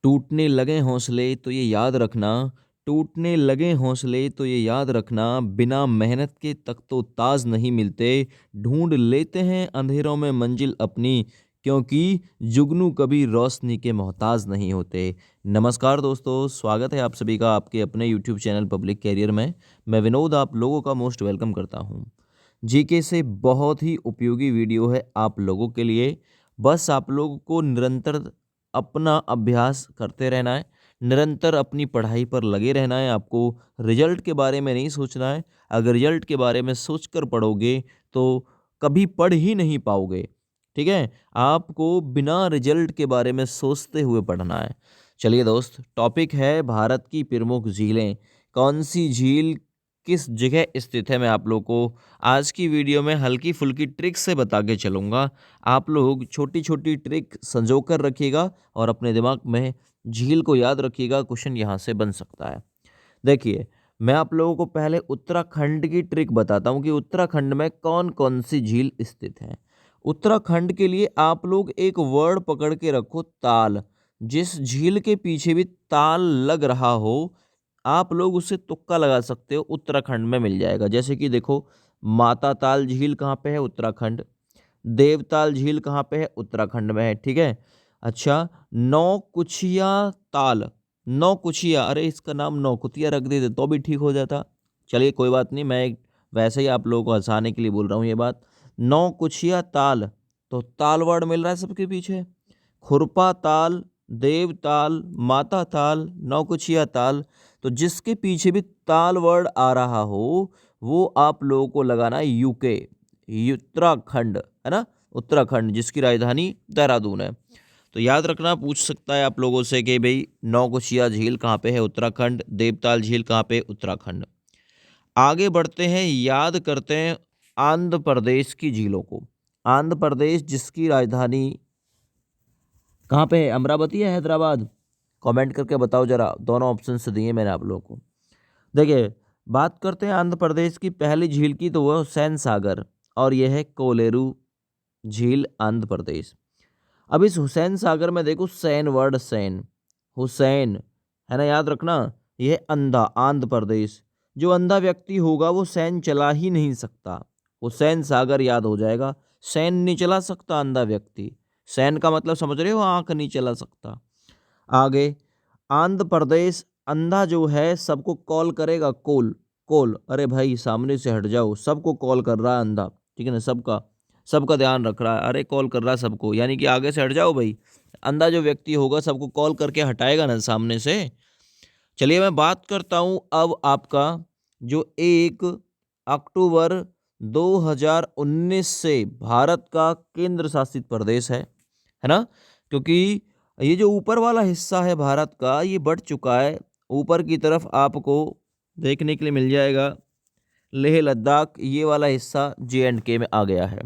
टूटने लगे हौसले तो ये याद रखना, टूटने लगे हौसले तो ये याद रखना, बिना मेहनत के तख्तो-ताज नहीं मिलते, ढूँढ लेते हैं अंधेरों में मंजिल अपनी, क्योंकि जुगनू कभी रोशनी के मोहताज नहीं होते। नमस्कार दोस्तों, स्वागत है आप सभी का आपके अपने यूट्यूब चैनल पब्लिक कैरियर में। मैं विनोद आप लोगों का मोस्ट वेलकम करता हूँ। जीके से बहुत ही उपयोगी वीडियो है आप लोगों के लिए। बस आप लोगों को निरंतर अपना अभ्यास करते रहना है, निरंतर अपनी पढ़ाई पर लगे रहना है। आपको रिजल्ट के बारे में नहीं सोचना है। अगर रिजल्ट के बारे में सोचकर पढ़ोगे तो कभी पढ़ ही नहीं पाओगे। ठीक है? आपको बिना रिजल्ट के बारे में सोचते हुए पढ़ना है। चलिए दोस्त, टॉपिक है भारत की प्रमुख झीलें। कौन सी झील किस जगह स्थित है, मैं आप लोग को आज की वीडियो में हल्की फुल्की ट्रिक से बता के चलूँगा। आप लोग छोटी-छोटी ट्रिक संजो कर रखिएगा और अपने दिमाग में झील को याद रखिएगा, क्वेश्चन यहाँ से बन सकता है। देखिए, मैं आप लोगों को पहले उत्तराखंड की ट्रिक बताता हूँ कि उत्तराखंड में कौन-कौन सी झील स्थित है। उत्तराखंड के लिए आप लोग एक वर्ड पकड़ के रखो, ताल। जिस झील के पीछे भी ताल लग रहा हो, आप लोग उससे तुक्का लगा सकते हो, उत्तराखंड में मिल जाएगा। जैसे कि देखो, माता ताल झील कहाँ पे है? उत्तराखंड। देवताल झील कहाँ पे है? उत्तराखंड में है, ठीक है। अच्छा, नौकुचिया ताल, नौकुचिया, अरे इसका नाम नौकुतिया रख देते तो भी ठीक हो जाता। चलिए कोई बात नहीं, मैं वैसे ही आप लोगों को हंसाने के लिए बोल रहा हूँ ये बात। नौकुचिया ताल, तो ताल वर्ड मिल रहा है सबके पीछे। खुरपा ताल, देव ताल, माता ताल, नौकुचिया ताल, तो जिसके पीछे भी ताल वर्ड आ रहा हो वो आप लोगों को लगाना है यूके, उत्तराखंड, है ना। उत्तराखंड जिसकी राजधानी देहरादून है। तो याद रखना, पूछ सकता है आप लोगों से कि भाई नौकुचिया झील कहाँ पे है? उत्तराखंड। देवताल झील कहाँ पे? उत्तराखंड। आगे बढ़ते हैं, याद करते हैं आंध्र प्रदेश की झीलों को। आंध्र प्रदेश जिसकी राजधानी कहाँ पे है? अमरावती है, हैदराबाद? कमेंट करके बताओ जरा, दोनों ऑप्शन से दिए मैंने आप लोगों को। देखिए, बात करते हैं आंध्र प्रदेश की पहली झील की, तो वह हुसैन सागर, और यह है कोलेरू झील, आंध्र प्रदेश। अब इस हुसैन सागर में देखो, सैन वर्ड, सैन, हुसैन, है ना, याद रखना। यह अंधा, आंध्र प्रदेश। जो अंधा व्यक्ति होगा वो सैन चला ही नहीं सकता। हुसैन सागर याद हो जाएगा। सैन नहीं चला सकता अंधा व्यक्ति। सैन का मतलब समझ रहे हो? आंख नहीं चला सकता। आगे, आंध्र प्रदेश, अंधा जो है सबको कॉल करेगा, कॉल, कॉल, अरे भाई सामने से हट जाओ, सबको कॉल कर रहा है अंधा, ठीक है ना, सबका सबका ध्यान रख रहा है, अरे कॉल कर रहा है सबको, यानी कि आगे से हट जाओ भाई। अंधा जो व्यक्ति होगा सबको कॉल करके हटाएगा ना सामने से। चलिए मैं बात करता हूँ अब आपका, जो 1 अक्टूबर 2019 से भारत का केंद्र शासित प्रदेश है ना, क्योंकि ये जो ऊपर वाला हिस्सा है भारत का ये बढ़ चुका है। ऊपर की तरफ आपको देखने के लिए मिल जाएगा लेह लद्दाख, ये वाला हिस्सा J&K में आ गया है।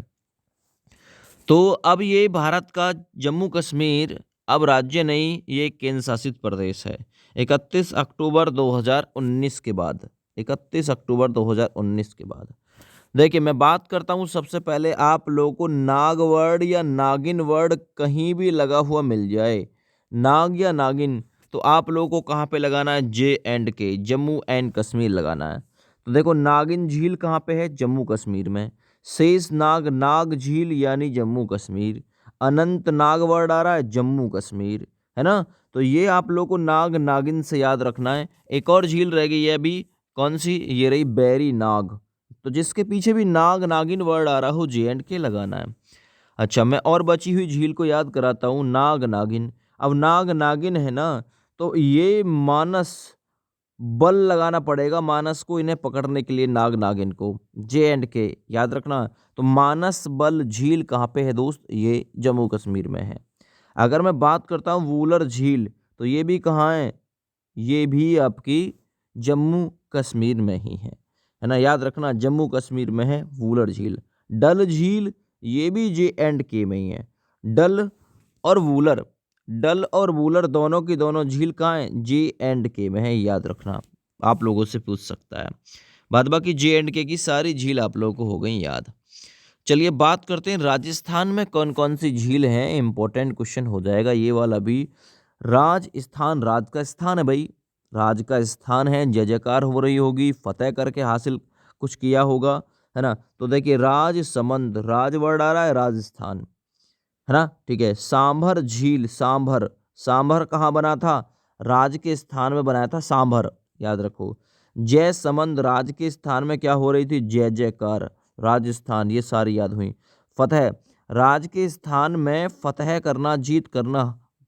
तो अब ये भारत का जम्मू कश्मीर अब राज्य नहीं, ये केंद्र शासित प्रदेश है। 31 अक्टूबर 2019 के बाद, 31 अक्टूबर 2019 के बाद। देखिए मैं बात करता हूँ, सबसे पहले आप लोगों को नाग वर्ड या नागिन वर्ड कहीं भी लगा हुआ मिल जाए, नाग या नागिन, तो आप लोगों को कहाँ पे लगाना है? J&K, जम्मू एंड कश्मीर लगाना है। तो देखो, नागिन झील कहाँ पे है? जम्मू कश्मीर में। शेष नाग, नाग झील यानी जम्मू कश्मीर। अनंत नाग वर्ड आ रहा है, जम्मू कश्मीर, है ना। तो ये आप लोग को नाग नागिन से याद रखना है। एक और झील रह गई है अभी, कौन सी? ये रही बैरी नाग, तो जिसके पीछे भी नाग नागिन वर्ड आ रहा हो J&K लगाना है। अच्छा, मैं और बची हुई झील को याद कराता हूँ, नाग नागिन। अब नाग नागिन है ना, तो ये मानस, बल लगाना पड़ेगा मानस को इन्हें पकड़ने के लिए, नाग नागिन को, J&K याद रखना। तो मानस बल झील कहाँ पे है दोस्त? ये जम्मू कश्मीर में है। अगर मैं बात करता हूँ वूलर झील, तो ये भी कहाँ है? ये भी आपकी जम्मू कश्मीर में ही है ना, याद रखना, जम्मू कश्मीर में है वूलर झील। डल झील, ये भी J&K में ही है। डल और वूलर, डल और वूलर दोनों की दोनों झील कहाँ है? J&K में है, याद रखना, आप लोगों से पूछ सकता है। बाद बाकी J&K की सारी झील आप लोगों को हो गई याद। चलिए बात करते हैं राजस्थान में कौन कौन सी झील हैं, इंपॉर्टेंट क्वेश्चन हो जाएगा ये वाला भी। राजस्थान, राज का स्थान है भाई, राज का स्थान है, जय जयकार हो रही होगी, फतेह करके हासिल कुछ किया होगा, है ना। तो देखिए राजसमंद, राज वर्ड आ रहा है, राजस्थान, है ना। ठीक है, सांभर झील, सांभर, सांभर कहाँ बना था, राज के स्थान में बनाया था सांभर, याद रखो। जयसमंद, राज के स्थान में क्या हो रही थी, जय जयकार, राजस्थान, ये सारी याद हुई। फतेह, राज के स्थान में फतेह करना, जीत करना,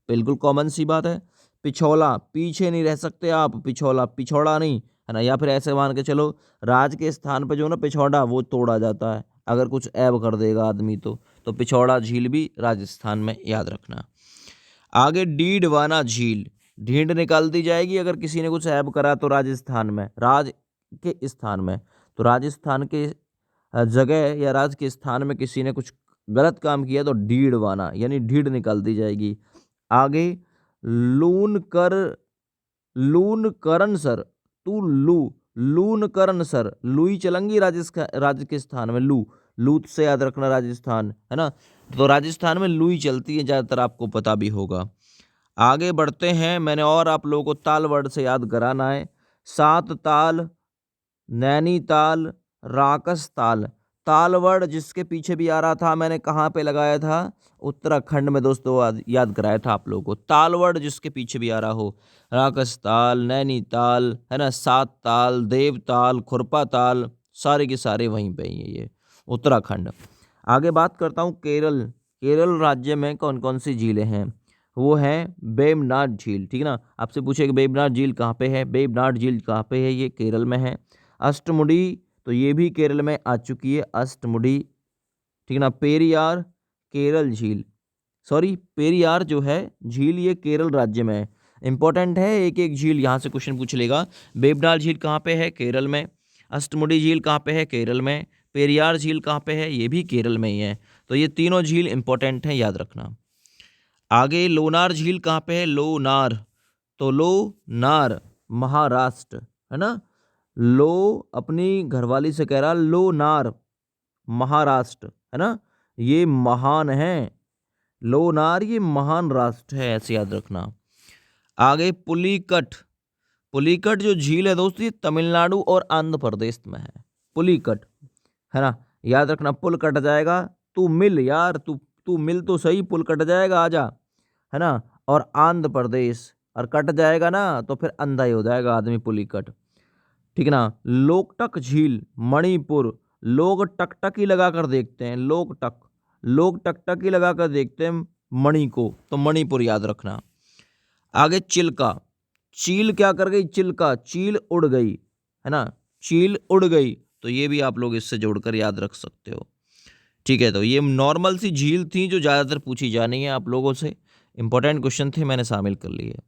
बिल्कुल कॉमन सी बात है। पिछौला, पीछे नहीं रह सकते आप, पिछौला, पिछौड़ा नहीं, है ना। या फिर ऐसे मान के चलो, राज के स्थान पे जो ना पिछौड़ा वो तोड़ा जाता है अगर कुछ ऐब कर देगा आदमी तो पिछौड़ा झील भी राजस्थान में, याद रखना। आगे डीडवाना झील, ढींड निकाल दी जाएगी अगर किसी ने कुछ ऐब करा तो राजस्थान में, राज के स्थान में, तो राजस्थान के जगह या राज के स्थान में किसी ने कुछ गलत काम किया तो डीडवाना यानी ढीड निकाल दी जाएगी। आगे लून कर, लून करन सर, तू लू, लून करन सर, लुई चलेंगी राजस्थान में, लू, लूत से याद रखना राजस्थान, है ना। तो राजस्थान में लुई चलती है ज़्यादातर, आपको पता भी होगा। आगे बढ़ते हैं, मैंने और आप लोगों को ताल वर्ड से याद कराना है। सात ताल, नैनीताल, राकस ताल, ताल वर्ड जिसके पीछे भी आ रहा था, मैंने कहाँ पे लगाया था, उत्तराखंड में दोस्तों, याद कराया था आप लोगों को। ताल वर्ड जिसके पीछे भी आ रहा हो, राकस ताल, नैनीताल, है ना, सात ताल, देवताल, खुरपा ताल, सारे के सारे वहीं पे ही है ये, उत्तराखंड। आगे बात करता हूँ केरल, केरल राज्य में कौन कौन सी झीलें हैं, वो है वेम्बनाड झील, ठीक है ना। आपसे पूछे कि वेम्बनाड झील कहाँ पे है, वेम्बनाड झील कहाँ पे है, ये केरल में है। अष्टमुडी, तो ये भी केरल में आ चुकी है, अष्टमुडी, ठीक है ना। पेरियार, केरल झील, सॉरी पेरियार जो है झील, ये केरल राज्य में है। इंपॉर्टेंट है, एक एक झील यहाँ से क्वेश्चन पूछ लेगा। वेम्बनाड झील कहाँ पे है, केरल में। अष्टमुडी झील कहाँ पे है, केरल में। पेरियार झील कहाँ पे है, ये भी केरल में ही है। तो ये तीनों झील इंपॉर्टेंट है, याद रखना। आगे लोनार झील कहाँ पे है, लोनार, तो लोनार महाराष्ट्र, है ना। लो अपनी घरवाली से कह रहा, लोनार महाराष्ट्र, है ना, ये महान है, लोनार ये महान राष्ट्र है, ऐसे याद रखना। आगे पुलिकट, पुलिकट जो झील है दोस्तों, ये तमिलनाडु और आंध्र प्रदेश में है, पुलिकट, है ना। याद रखना, पुल कट जाएगा, तू मिल यार, तू तू मिल तो सही, पुल कट जाएगा, आजा, है ना। और आंध्र प्रदेश, और कट जाएगा ना तो फिर अंधा ही हो जाएगा आदमी, पुलिकट, ठीक है ना। लोकटक झील, मणिपुर, लोग टकटकी लगा कर देखते हैं, लोकटक, लोग टकटकी लगा कर देखते हैं मणि को, तो मणिपुर याद रखना। आगे चिल्का, चील क्या कर गई, चिल्का, चील उड़ गई, है ना, चील उड़ गई, तो ये भी आप लोग इससे जोड़कर याद रख सकते हो, ठीक है। तो ये नॉर्मल सी झील थी जो ज़्यादातर पूछी जानी है आप लोगों से, इंपॉर्टेंट क्वेश्चन थे, मैंने शामिल कर लिए।